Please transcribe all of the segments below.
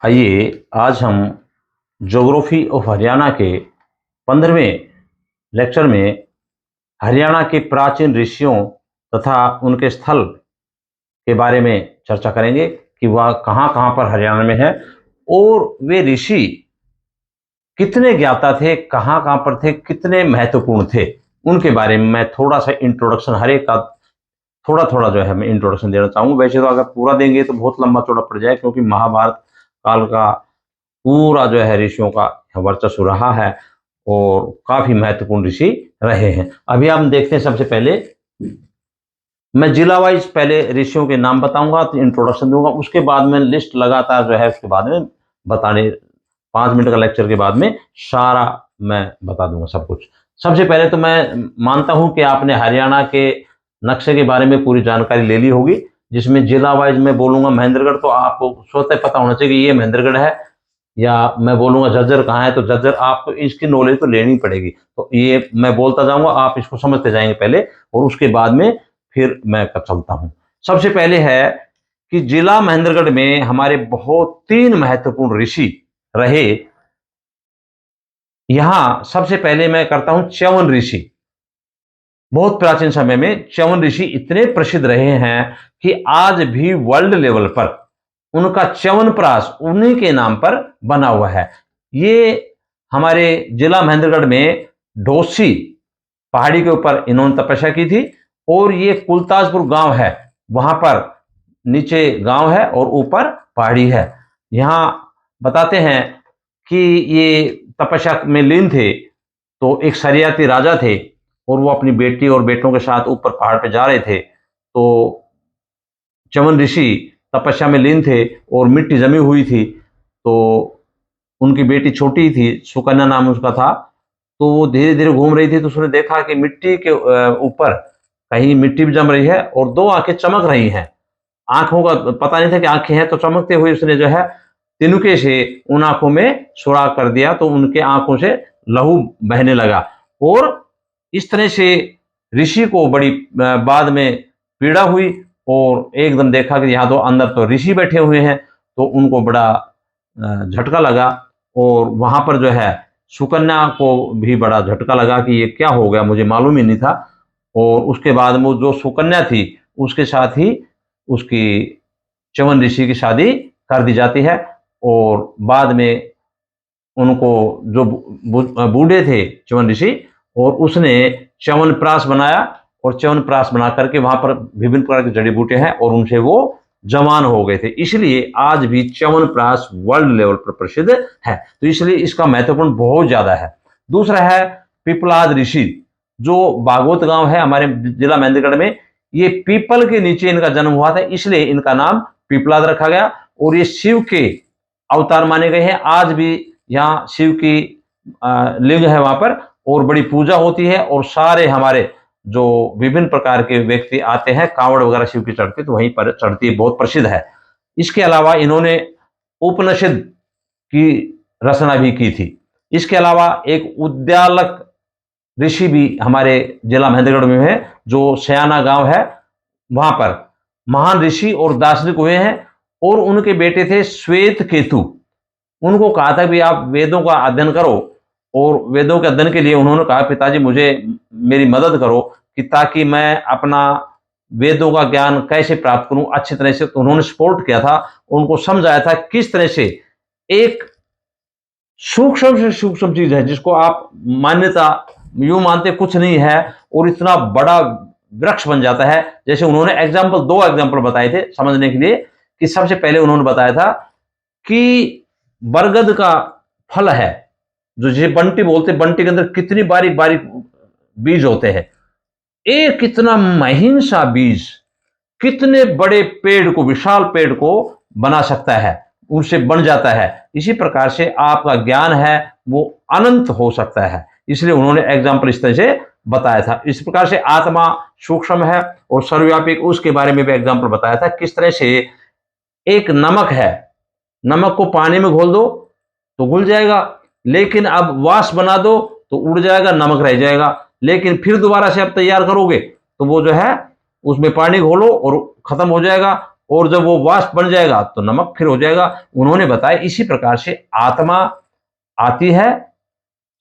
आइए आज हम ज्योग्राफी ऑफ हरियाणा के 15वें लेक्चर में हरियाणा के प्राचीन ऋषियों तथा उनके स्थल के बारे में चर्चा करेंगे कि वह कहाँ-कहाँ पर हरियाणा में है और वे ऋषि कितने ज्ञाता थे, कहाँ-कहाँ पर थे, कितने महत्वपूर्ण थे। उनके बारे में मैं थोड़ा-सा इंट्रोडक्शन हर एक का थोड़ा-थोड़ा जो है मैं इंट्रोडक्शन देना चाहूँगा। वैसे तो अगर पूरा देंगे तो बहुत लंबा चौड़ा पड़ जाए, क्योंकि महाभारत काल का पूरा जो है ऋषियों का वर्चस्व रहा है और काफी महत्वपूर्ण ऋषि रहे हैं। अभी हम देखते हैं, सबसे पहले मैं जिला वाइज पहले ऋषियों के नाम बताऊंगा, तो इंट्रोडक्शन दूंगा, उसके बाद में लिस्ट लगातार जो है उसके बाद में बताने 5 मिनट का लेक्चर के बाद में सारा मैं बता दूंगा सब कुछ। सबसे पहले तो मैं मानता हूं कि आपने हरियाणा के नक्शे के बारे में पूरी जानकारी ले ली होगी, जिसमें जिला वाइज मैं बोलूंगा महेंद्रगढ़, तो आपको स्वतः पता होना चाहिए कि ये महेंद्रगढ़ है, या मैं बोलूंगा झज्जर कहाँ है तो झज्जर, आपको इसकी नॉलेज तो लेनी पड़ेगी। तो ये मैं बोलता जाऊंगा, आप इसको समझते जाएंगे पहले, और उसके बाद में फिर मैं चलता हूं। सबसे पहले है कि जिला महेंद्रगढ़ में हमारे बहुत 3 महत्वपूर्ण ऋषि रहे। यहां सबसे पहले मैं करता हूं च्यवन ऋषि। बहुत प्राचीन समय में च्यवन ऋषि इतने प्रसिद्ध रहे हैं कि आज भी वर्ल्ड लेवल पर उनका च्यवनप्राश उन्हीं के नाम पर बना हुआ है। ये हमारे जिला महेंद्रगढ़ में ढोसी पहाड़ी के ऊपर इन्होंने तपस्या की थी, और ये कुलताजपुर गांव है, वहां पर नीचे गांव है और ऊपर पहाड़ी है। यहां बताते हैं कि ये तपस्या में लीन थे, तो एक शरियाती राजा थे और वो अपनी बेटी और बेटों के साथ ऊपर पहाड़ पे जा रहे थे। तो च्यवन ऋषि तपस्या में लीन थे और मिट्टी जमी हुई थी, तो उनकी बेटी छोटी थी, सुकन्या नाम उसका था। तो वो धीरे धीरे घूम रही थी, तो उसने देखा कि मिट्टी के ऊपर कहीं मिट्टी भी जम रही है और 2 आंखें चमक रही हैं। आंखों का पता नहीं था कि आंखें हैं, तो चमकते हुए उसने जो है तिनके से उन आंखों में सुराख कर दिया, तो उनके आंखों से लहू बहने लगा। और इस तरह से ऋषि को बड़ी बाद में पीड़ा हुई, और एकदम देखा कि यहाँ तो अंदर तो ऋषि बैठे हुए हैं, तो उनको बड़ा झटका लगा। और वहां पर जो है सुकन्या को भी बड़ा झटका लगा कि ये क्या हो गया, मुझे मालूम ही नहीं था। और उसके बाद में जो सुकन्या थी उसके साथ ही उसकी च्यवन ऋषि की शादी कर दी जाती है। और बाद में उनको जो बूढ़े थे च्यवन ऋषि, और उसने च्यवनप्राश बनाया, और च्यवनप्राश बना करके वहां पर विभिन्न प्रकार की जड़ी बूटियां हैं और उनसे वो जवान हो गए थे। इसलिए आज भी च्यवनप्राश वर्ल्ड लेवल पर प्रसिद्ध है, तो इसलिए इसका महत्वपूर्ण बहुत ज्यादा है। दूसरा है पिपलाद ऋषि, जो बागोत गांव है हमारे जिला महेंद्रगढ़ में। ये पीपल के नीचे इनका जन्म हुआ था, इसलिए इनका नाम पिपलाद रखा गया। और ये शिव के अवतार माने गए हैं। आज भी यहाँ शिव की लिंग है वहां पर, और बड़ी पूजा होती है, और सारे हमारे जो विभिन्न प्रकार के व्यक्ति आते हैं, कांवड़ वगैरह शिव की चढ़ती तो वहीं पर चढ़ती है, बहुत प्रसिद्ध है। इसके अलावा इन्होंने उपनिषद की रचना भी की थी। इसके अलावा एक उद्यालक ऋषि भी हमारे जिला महेंद्रगढ़ में है, जो सयाना गांव है, वहां पर महान ऋषि और दार्शनिक हुए हैं। और उनके बेटे थे श्वेत केतु। उनको कहा था कि आप वेदों का अध्ययन करो, और वेदों के अध्ययन के लिए उन्होंने कहा, पिताजी मुझे मेरी मदद करो कि ताकि मैं अपना वेदों का ज्ञान कैसे प्राप्त करूं अच्छी तरह से। तो उन्होंने सपोर्ट किया था, उनको समझाया था किस तरह से एक सूक्ष्म से सूक्ष्म चीज है जिसको आप मान्यता यूं मानते कुछ नहीं है, और इतना बड़ा वृक्ष बन जाता है। जैसे उन्होंने एग्जाम्पल 2 एग्जाम्पल बताए थे समझने के लिए, कि सबसे पहले उन्होंने बताया था कि बरगद का फल है, जो जिसे बंटी बोलते, बंटी के अंदर कितनी बारीक बारीक बीज होते हैं। एक कितना महीन सा बीज कितने बड़े पेड़ को, विशाल पेड़ को बना सकता है, उनसे बन जाता है। इसी प्रकार से आपका ज्ञान है वो अनंत हो सकता है, इसलिए उन्होंने एग्जाम्पल इस तरह से बताया था। इस प्रकार से आत्मा सूक्ष्म है और सर्वव्यापी, उसके बारे में भी एग्जाम्पल बताया था। किस तरह से एक नमक है, नमक को पानी में घोल दो तो घुल जाएगा, लेकिन अब वाष्प बना दो तो उड़ जाएगा, नमक रह जाएगा। लेकिन फिर दोबारा से आप तैयार करोगे तो वो जो है उसमें पानी घोलो और खत्म हो जाएगा, और जब वो वाष्प बन जाएगा तो नमक फिर हो जाएगा। उन्होंने बताया इसी प्रकार से आत्मा आती है,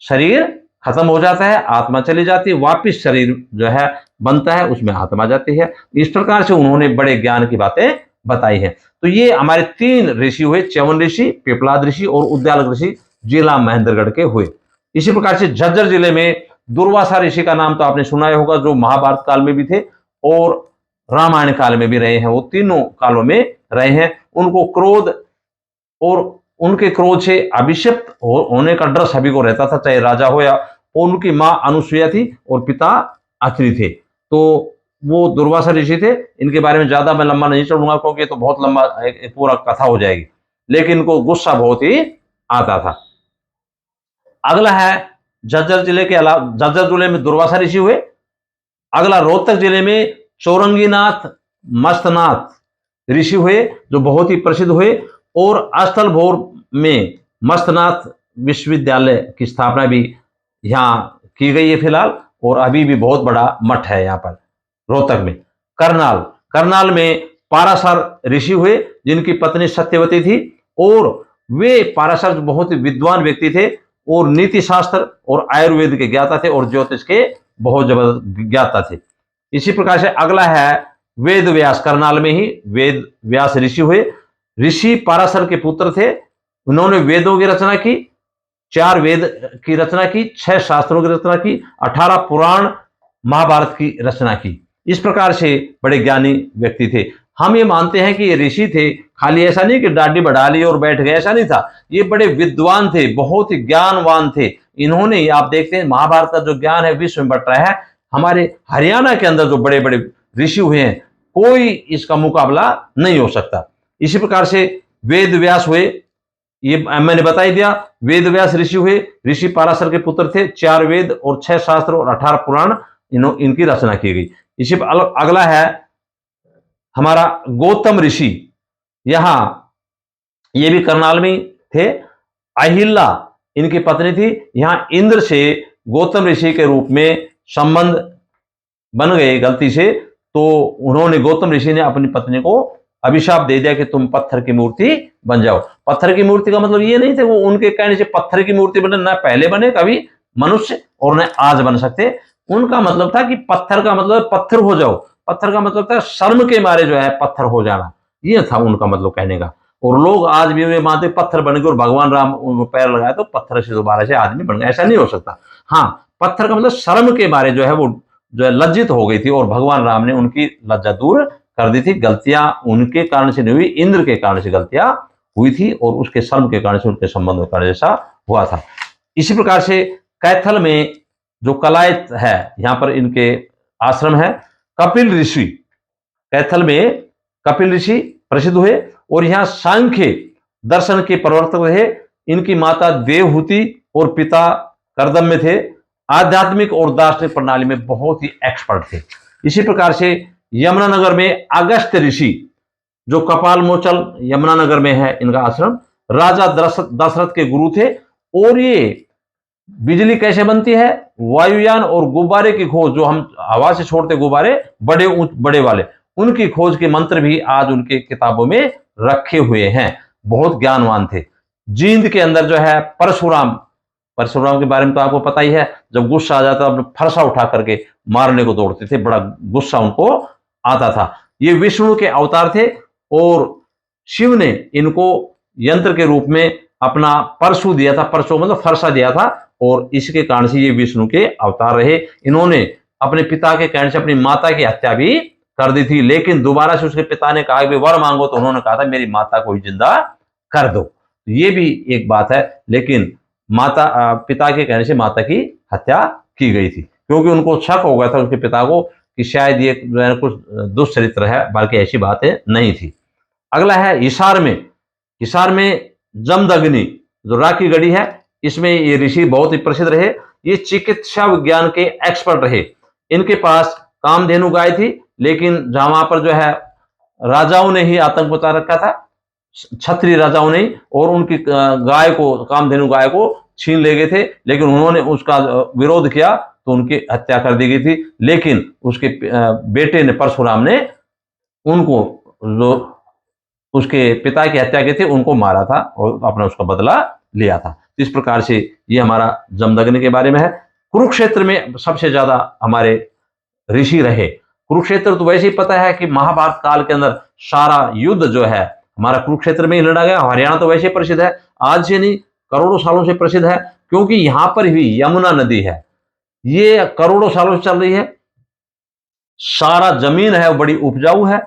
शरीर खत्म हो जाता है, आत्मा चली जाती है, वापिस शरीर जो है बनता है, उसमें आत्मा जाती है। इस प्रकार से उन्होंने बड़े ज्ञान की बातें बताई हैं। तो ये हमारे 3 ऋषि हुए, च्यवन ऋषि, पिपलाद ऋषि और उद्दालक ऋषि जिला महेंद्रगढ़ के हुए। इसी प्रकार से झज्जर जिले में दुर्वासा ऋषि का नाम तो आपने सुना ही होगा, जो महाभारत काल में भी थे और रामायण काल में भी रहे हैं। वो तीनों कालों में रहे हैं। उनको क्रोध और उनके क्रोध से अभिशप्त होने का डर सभी को रहता था, चाहे राजा हो या। उनकी मां अनुसुईया थी और पिता अत्रि थे। तो वो दुर्वासा ऋषि थे। इनके बारे में ज्यादा मैं लंबा नहीं चलूंगा क्योंकि तो बहुत लंबा एक पूरा कथा हो जाएगी, लेकिन इनको गुस्सा बहुत ही आता था। अगला है झज्जर जिले के अलावा, झज्जर जिले में दुर्वासा ऋषि हुए। अगला रोहतक जिले में चौरंगीनाथ मस्तनाथ ऋषि हुए, जो बहुत ही प्रसिद्ध हुए। और स्थलभोर में मस्तनाथ विश्वविद्यालय की स्थापना भी यहाँ की गई है फिलहाल, और अभी भी बहुत बड़ा मठ है यहाँ पर रोहतक में। करनाल, करनाल में पाराशर ऋषि हुए, जिनकी पत्नी सत्यवती थी, और वे पाराशर बहुत ही विद्वान व्यक्ति थे और नीति शास्त्र और आयुर्वेद के ज्ञाता थे और ज्योतिष के बहुत जबरदस्त ज्ञाता थे। इसी प्रकार से अगला है वेद व्यास। करनाल में ही वेद व्यास ऋषि हुए। ऋषि पाराशर के पुत्र थे। उन्होंने वेदों की रचना की, 4 वेद की रचना की, 6 शास्त्रों की रचना की, 18 पुराण महाभारत की रचना की। इस प्रकार से बड़े ज्ञानी व्यक्ति थे। हम ये मानते हैं कि ये ऋषि थे, खाली ऐसा नहीं कि दाढ़ी बढ़ा ली और बैठ गए, ऐसा नहीं था। ये बड़े विद्वान थे, बहुत ही ज्ञानवान थे। इन्होंने, आप देखते हैं महाभारत का जो ज्ञान है विश्व में बट रहा है। हमारे हरियाणा के अंदर जो बड़े बड़े ऋषि हुए हैं, कोई इसका मुकाबला नहीं हो सकता। इसी प्रकार से वेद व्यास हुए, ये मैंने बता ही दिया। वेद व्यास ऋषि हुए, ऋषि पाराशर के पुत्र थे। 4 वेद और 6 शास्त्र और 18 पुराण इनकी रचना की गई। इसी अगला है हमारा गौतम ऋषि। यहां ये भी करनाल में थे। अहिल्या इनकी पत्नी थी। यहां इंद्र से गौतम ऋषि के रूप में संबंध बन गए गलती से, तो उन्होंने, गौतम ऋषि ने अपनी पत्नी को अभिशाप दे दिया कि तुम पत्थर की मूर्ति बन जाओ। पत्थर की मूर्ति का मतलब ये नहीं था वो उनके कहने से पत्थर की मूर्ति बने, ना पहले बने कभी मनुष्य और न आज बन सकते। उनका मतलब था कि पत्थर का मतलब पत्थर हो जाओ। पत्थर का मतलब था शर्म के मारे जो है पत्थर हो जाना, ये था उनका मतलब कहने का। और लोग आज भी वे मानते पत्थर बन गए और भगवान राम उनको पैर लगाए तो पत्थर से दोबारा से आदमी बन गया, ऐसा नहीं हो सकता। हाँ, पत्थर का मतलब शर्म के मारे जो है वो जो है लज्जित हो गई थी और भगवान राम ने उनकी लज्जा दूर कर दी थी। गलतियां उनके कारण से नहीं हुई, इंद्र के कारण से गलतियां हुई थी और उसके शर्म के कारण से उनके संबंध का जैसा हुआ था। इसी प्रकार से कैथल में जो कलायत है, यहां पर इनके आश्रम है। कपिल ऋषि, कैथल में कपिल ऋषि प्रसिद्ध हुए और यहाँ सांख्य दर्शन के प्रवर्तक रहे। इनकी माता देवहूति और पिता कर्दम्य थे। आध्यात्मिक और दार्शनिक प्रणाली में बहुत ही एक्सपर्ट थे। इसी प्रकार से यमुनानगर में अगस्त ऋषि, जो कपाल मोचल यमुनानगर में है इनका आश्रम, राजा दशरथ के गुरु थे। और ये बिजली कैसे बनती है, वायुयान और गुब्बारे की खोज, जो हम हवा से छोड़ते गुब्बारे बड़े बड़े वाले, उनकी खोज के मंत्र भी आज उनके किताबों में रखे हुए हैं। बहुत ज्ञानवान थे। जींद के अंदर जो है परशुराम, परशुराम के बारे में तो आपको पता ही है, जब गुस्सा आ जाता अपना फरसा उठा करके मारने को दौड़ते थे, बड़ा गुस्सा उनको आता था। ये विष्णु के अवतार थे और शिव ने इनको यंत्र के रूप में अपना परशु दिया था। परशु मतलब फरसा दिया था और इसके कारण से ये विष्णु के अवतार रहे। इन्होंने अपने पिता के कहने से अपनी माता की हत्या भी कर दी थी, लेकिन दोबारा से उसके पिता ने कहा कि वर मांगो, तो उन्होंने कहा था मेरी माता को ही जिंदा कर दो। ये भी एक बात है, लेकिन माता पिता के कहने से माता की हत्या की गई थी, क्योंकि उनको शक हो गया था उसके पिता को कि शायद ये कुछ दुष्चरित्र है, बल्कि ऐसी बातें नहीं थी। अगला है हिसार में। हिसार में जमदग्नि जो राखी गढ़ी है, इसमें ये ऋषि बहुत ही प्रसिद्ध रहे। ये चिकित्सा विज्ञान के एक्सपर्ट रहे। इनके पास कामधेनु गाय थी, लेकिन जहां पर जो है राजाओं ने ही आतंक मचा रखा था, क्षत्रिय राजाओं ने, और उनकी गाय को, कामधेनु गाय को छीन ले गए थे। लेकिन उन्होंने उसका विरोध किया तो उनकी हत्या कर दी गई थी। लेकिन उसके बेटे ने, परशुराम ने, उनको जो उसके पिता की हत्या की थी, उनको मारा था और अपना उसका बदला लिया था। इस प्रकार से ये हमारा जमदग्नि के बारे में है। कुरुक्षेत्र में सबसे ज्यादा हमारे ऋषि रहे। कुरुक्षेत्र तो वैसे ही पता है कि महाभारत काल के अंदर सारा युद्ध जो है हमारा कुरुक्षेत्र में ही लड़ा गया। हरियाणा तो वैसे प्रसिद्ध है, आज से नहीं करोड़ों सालों से प्रसिद्ध है, क्योंकि यहां पर भी यमुना नदी है, ये करोड़ों सालों से चल रही है। सारा जमीन है वो बड़ी उपजाऊ है,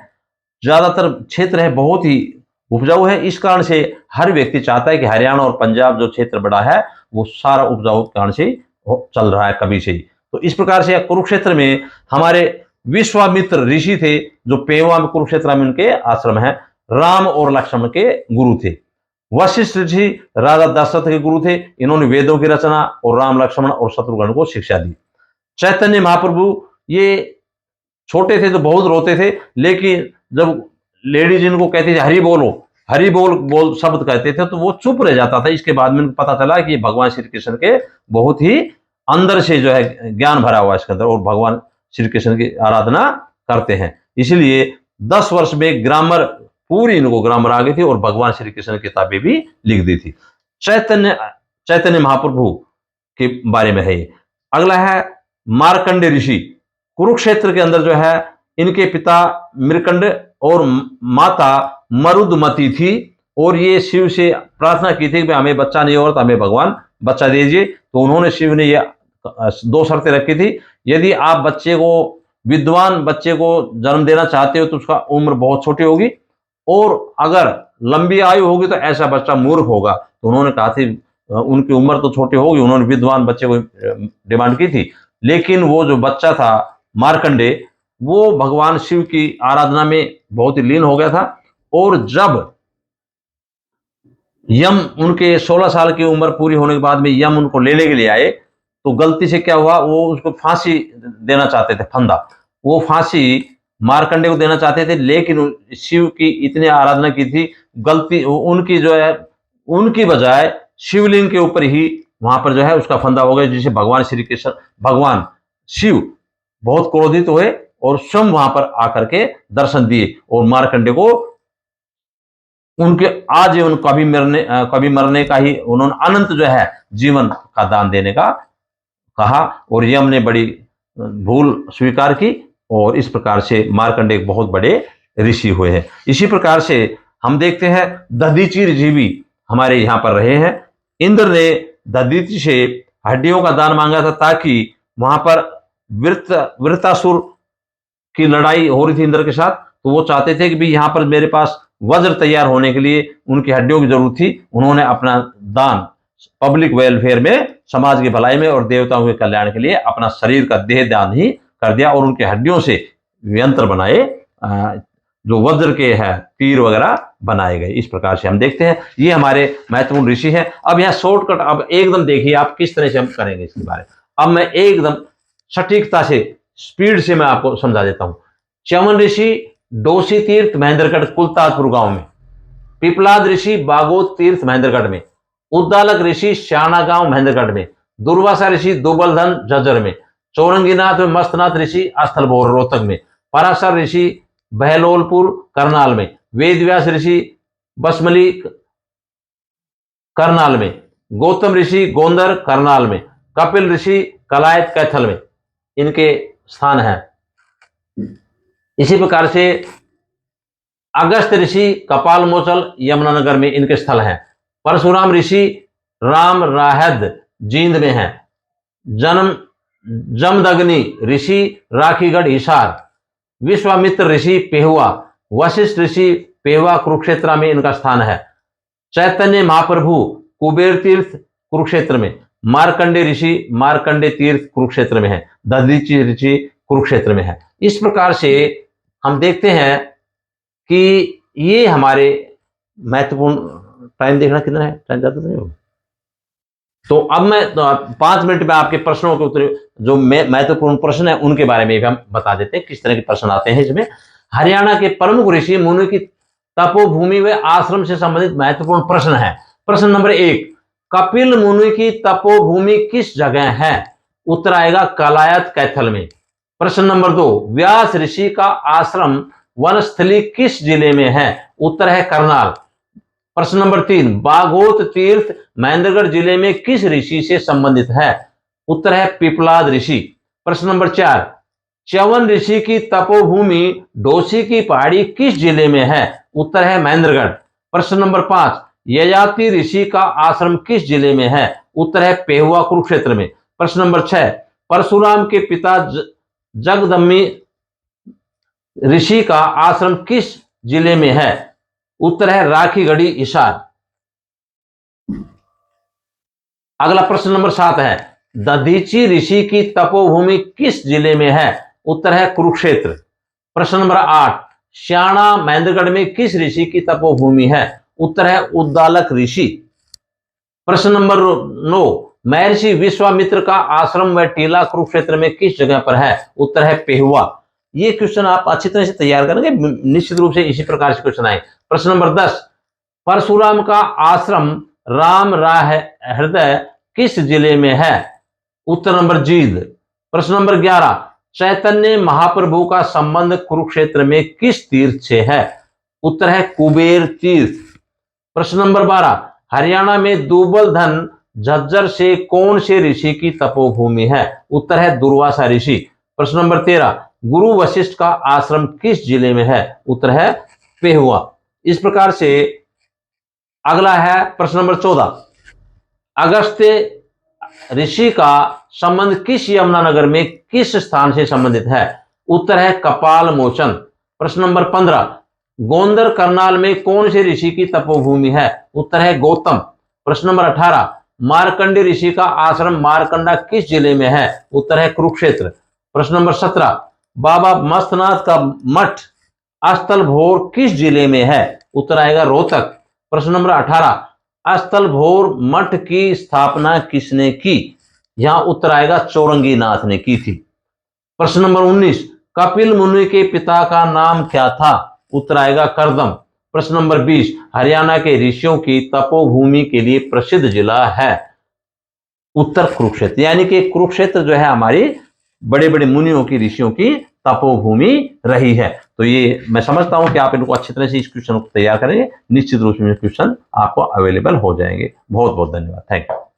ज्यादातर क्षेत्र है बहुत ही उपजाऊ है। इस कारण से हर व्यक्ति चाहता है कि हरियाणा और पंजाब जो क्षेत्र बड़ा है वो सारा उपजाऊ कारण से चल रहा है कभी से ही। तो इस प्रकार से कुरुक्षेत्र में हमारे विश्वामित्र ऋषि थे, जो पेवा में कुरुक्षेत्र में उनके आश्रम है। राम और लक्ष्मण के गुरु थे। वशिष्ठ ऋषि राजा दशरथ के गुरु थे। इन्होंने वेदों की रचना और राम लक्ष्मण और शत्रुघ्न को शिक्षा दी। चैतन्य महाप्रभु ये छोटे थे तो बहुत रोते थे, लेकिन जब लेडीज इनको कहती थी हरि बोलो, हरि बोल बोल शब्द कहते थे तो वो चुप रह जाता था। इसके बाद में पता चला कि भगवान श्री कृष्ण के बहुत ही अंदर से जो है ज्ञान भरा हुआ इसके अंदर, और भगवान श्री कृष्ण की आराधना करते हैं। इसलिए 10 वर्ष में ग्रामर पूरी इनको ग्रामर आ गई थी और भगवान श्री कृष्ण की किताबें भी लिख दी थी। चैतन्य महाप्रभु के बारे में है ये। अगला है मार्कंडे ऋषि। कुरुक्षेत्र के अंदर जो है इनके पिता मृकंड और माता मरुदमती थी, और ये शिव से प्रार्थना की थी कि हमें बच्चा नहीं हो तो हमें भगवान बच्चा दीजिए। तो उन्होंने शिव ने ये 2 शर्तें रखी थी। यदि आप बच्चे को विद्वान बच्चे को जन्म देना चाहते हो तो उसका उम्र बहुत छोटी होगी, और अगर लंबी आयु होगी तो ऐसा बच्चा मूर्ख होगा। तो उन्होंने कहा थी उनकी उम्र तो छोटी होगी, उन्होंने विद्वान बच्चे को डिमांड की थी। लेकिन वो जो बच्चा था मार्कंडे, वो भगवान शिव की आराधना में बहुत ही लीन हो गया था। और जब यम उनके 16 साल की उम्र पूरी होने के बाद में यम उनको लेने के लिए आए, तो गलती से क्या हुआ, वो उसको फांसी देना चाहते थे, फंदा। वो फांसी मार्कंडे को देना चाहते थे, लेकिन शिव की इतनी आराधना की थी, गलती उनकी जो है उनकी बजाय शिवलिंग के ऊपर ही वहां पर जो है उसका फंदा हो गया, जिसे भगवान श्री कृष्ण भगवान शिव बहुत क्रोधित हुए और स्वयं वहां पर आकर के दर्शन दिए और मार्कंडे को उनके आजीवन कभी मरने का ही उन्होंने अनंत जो है जीवन का दान देने का कहा, और यम ने बड़ी भूल स्वीकार की, और इस प्रकार से मार्कंडे एक बहुत बड़े ऋषि हुए हैं। इसी प्रकार से हम देखते हैं दधीचि ऋषि भी हमारे यहाँ पर रहे हैं। इंद्र ने दधीचि से हड्डियों का दान मांगा था, ताकि वहां पर वृत्तासुर की लड़ाई हो रही थी इंद्र के साथ। तो वो चाहते थे कि भी यहाँ पर मेरे पास वज्र तैयार होने के लिए उनकी हड्डियों की जरूरत थी। उन्होंने अपना दान पब्लिक वेलफेयर में, समाज की भलाई में और देवताओं के कल्याण के लिए अपना शरीर का देह दान ही कर दिया, और उनकी हड्डियों से यंत्र बनाए, जो वज्र के है तीर वगैरह बनाए गए। इस प्रकार से हम देखते हैं ये हमारे महत्वपूर्ण ऋषि हैं। अब यहाँ शॉर्टकट, अब एकदम देखिए आप किस तरह से हम करेंगे इसके बारे में। अब मैं एकदम सटीकता से स्पीड से मैं आपको समझा देता हूं। च्यवन ऋषि डोसी तीर्थ महेंद्रगढ़ कुलताजपुर गांव में, पिपलाद ऋषि बागोत तीर्थ महेंद्रगढ़ में, उद्दालक ऋषि श्याना गांव महेंद्रगढ़ में, दुर्वासा ऋषि दोबलधन झज्जर में, चौरंगीनाथ में मस्तनाथ ऋषि स्थलभोर रोहतक में, पराशर ऋषि बहलोलपुर करनाल में, वेदव्यास ऋषि बसमली करनाल में, गौतम ऋषि गोंदर करनाल में, कपिल ऋषि कलायत कैथल में इनके स्थान है। इसी प्रकार से अगस्त ऋषि कपाल मोचल यमुनानगर में इनके स्थल हैं। परशुराम ऋषि राम राहद जींद में है। जमदग्नि ऋषि राखीगढ़ हिसार, विश्वामित्र ऋषि पेहुआ, वशिष्ठ ऋषि पेहुआ कुरुक्षेत्र में इनका स्थान है। चैतन्य महाप्रभु कुबेर तीर्थ कुरुक्षेत्र में, मार्कंडे ऋषि मार्कंडे तीर्थ कुरुक्षेत्र में है, दधीचि ऋषि कुरुक्षेत्र में है। इस प्रकार से हम देखते हैं कि ये हमारे महत्वपूर्ण, टाइम देखना कितना है, टाइम ज्यादा नहीं होगा। तो अब मैं 5 मिनट में आपके प्रश्नों के उत्तर, जो महत्वपूर्ण प्रश्न है उनके बारे में भी हम बता देते हैं किस तरह के प्रश्न आते हैं इसमें। हरियाणा के प्रमुख ऋषि मुनि की तपोभूमि व आश्रम से संबंधित महत्वपूर्ण प्रश्न है। प्रश्न नंबर 1, कपिल मुनि की तपोभूमि किस जगह है? उत्तर आएगा कलायत कैथल में। प्रश्न नंबर 2, व्यास ऋषि का आश्रम वनस्थली किस जिले में है? उत्तर है करनाल। प्रश्न नंबर 3, बागोत तीर्थ महेंद्रगढ़ जिले में किस ऋषि से संबंधित है? उत्तर है पिपलाद ऋषि। प्रश्न नंबर 4, च्यवन ऋषि की तपोभूमि डोसी की पहाड़ी किस जिले में है? उत्तर है महेंद्रगढ़। प्रश्न नंबर 5, ययाति ऋषि का आश्रम किस जिले में है? उत्तर है पेहुआ कुरुक्षेत्र में। प्रश्न नंबर 6, परशुराम के पिता जगदम्बी ऋषि का आश्रम किस जिले में है? उत्तर है राखीगढ़ी हिसार। अगला प्रश्न नंबर 7 है, दधीची ऋषि की तपोभूमि किस जिले में है? उत्तर है कुरुक्षेत्र। प्रश्न नंबर 8, श्याणा महेंद्रगढ़ में किस ऋषि की तपोभूमि है? उत्तर है उद्दालक ऋषि। प्रश्न नंबर 9, महर्षि विश्वामित्र का आश्रम व टीला कुरुक्षेत्र में किस जगह पर है? उत्तर है पेहुआ। ये क्वेश्चन आप अच्छी तरह से तैयार करेंगे, निश्चित रूप से इसी प्रकार से क्वेश्चन आए। प्रश्न नंबर 10, परशुराम का आश्रम राम राह हृदय किस जिले में है? उत्तर नंबर जींद। प्रश्न नंबर 11, चैतन्य महाप्रभु का संबंध कुरुक्षेत्र में किस तीर्थ से है? उत्तर है कुबेर तीर्थ। प्रश्न नंबर 12, हरियाणा में दूबलधन झज्जर से कौन से ऋषि की तपोभूमि है? उत्तर है दुर्वासा ऋषि। प्रश्न नंबर 13, गुरु वशिष्ठ का आश्रम किस जिले में है? उत्तर है पेहुआ। इस प्रकार से अगला है प्रश्न नंबर 14, अगस्त्य ऋषि का संबंध किस यमुनानगर में किस स्थान से संबंधित है? उत्तर है कपाल मोचन। प्रश्न नंबर 15, गोंदर करनाल में कौन से ऋषि की तपोभूमि है? उत्तर है गौतम। प्रश्न नंबर 18, मार्कंडी ऋषि का आश्रम मारकंडा किस जिले में है? उत्तर है कुरुक्षेत्र। प्रश्न नंबर 17, बाबा मस्तनाथ का मठ अस्थल भोर किस जिले में है? उत्तर आएगा रोहतक। प्रश्न नंबर 18, अस्थल भोर मठ की स्थापना किसने की? यहां उत्तर आएगा चौरंगी नाथ ने की थी। प्रश्न नंबर 19, कपिल मुनि के पिता का नाम क्या था? उत्तर आएगा करदम। प्रश्न नंबर 20, हरियाणा के ऋषियों की तपोभूमि के लिए प्रसिद्ध जिला है? उत्तर कुरुक्षेत्र। यानी कि कुरुक्षेत्र जो है हमारी बड़े बड़े मुनियों की ऋषियों की तपोभूमि रही है। तो ये मैं समझता हूं कि आप इनको अच्छी तरह से इस क्वेश्चन को तैयार करेंगे, निश्चित रूप से क्वेश्चन आपको अवेलेबल हो जाएंगे। बहुत बहुत धन्यवाद। Thank you.